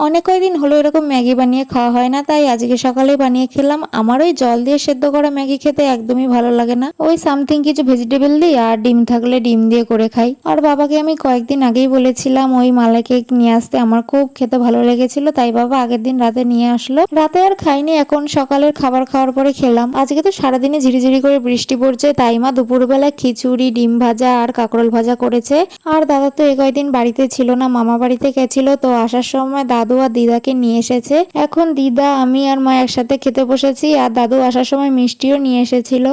অনেক কয়দিন হলো এরকম ম্যাগি বানিয়ে খাওয়া হয় না, তাই আজকে সকালে বানিয়ে খেলাম। আমার ওই জল দিয়ে সেদ্ধ করা ম্যাগি খেতে একদমই ভালো লাগে না, ওই সামথিং কিছু ভেজিটেবল দিই আর ডিম থাকলে ডিম দিয়ে করে খাই। আর বাবাকে আমি কয়েকদিন আগেই বলেছিলাম ওই মালাই কেক নিয়ে আসতে, আমার খুব খেতে ভালো লেগেছিল, তাই বাবা আগের দিন রাতে নিয়ে আসলো। রাতে আর খাইনি, এখন সকালের খাবার খাওয়ার পরে খেলাম। আজকে তো সারাদিনে ঝিরিঝিরি করে বৃষ্টি পড়ছে, তাই মা দুপুরবেলা খিচুড়ি, ডিম ভাজা আর কাঁকরোল ভাজা করেছে। আর দাদা তো কয়েকদিন বাড়িতে ছিল না, মামা বাড়িতে গেছিল, তো আসার সময় দাদু আর দিদাকে নিয়ে এসেছে। এখন দিদা, আমি আর মা একসাথে খেতে বসেছি, আর দাদু আসার সময় মিষ্টিও নিয়ে এসেছিল।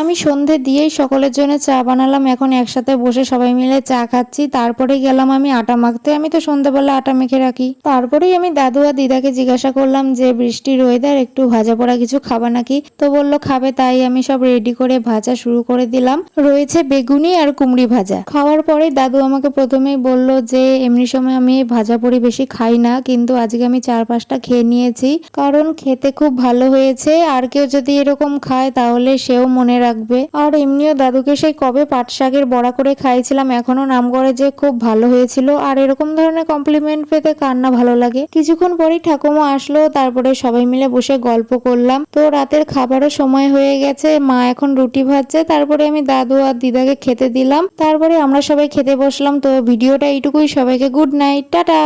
আমি সন্ধে দিয়েই সকলের জন্য চা বানালাম, এখন একসাথে বসে সবাই মিলে চা খাচ্ছি। তারপরে গেলাম আমি আটা মাখতে, আমি তো সন্ধ্যাবেলা আটা মেখে রাখি। তারপরেই আমি দাদু আর দিদাকে জিজ্ঞাসা করলাম যে বৃষ্টির ওয়েদার, একটু ভাজা পোড়া কিছু খাবা নাকি? তো বললো খাবে, তাই আমি সব রেডি করে ভাজা শুরু করে দিলাম। রয়েছে বেগুনি আর কুমড়ি ভাজা। খাওয়ার পরে দাদু আমাকে প্রথমেই বলল যে এমনি সময় আমি ভাজা পুরি বেশি খাই না, কিন্তু আজকে আমি 4-5টা খেয়ে নিয়েছি, কারণ খেতে খুব ভালো হয়েছে। আর কেউ যদি এরকম খায় তাহলে সেও মনে রাখবে। আর এমনিও দাদুকে সেই কবে পাট শাকের বড়া করে খাইছিলাম, এখনো নাম করে যে খুব ভালো হয়েছিল। আর এরকম ধরনের কমপ্লিমেন্ট পেতে কার না ভালো লাগে। কিছুক্ষণ পরেই ঠাকুমা আসলো, তারপরে সবাই মিলে বসে গল্প করলাম। তো রাতের খাবারও সময় হয়ে গেছে, মা এখন রুটি ভাজছে, তারপরে আমি দাদু আর দিদাকে খেতে দিলাম, তারপরে আমরা সবাই খেতে বসলাম। তো ভিডিওটা এইটুকুই, সবাইকে গুড নাইট, টাটা।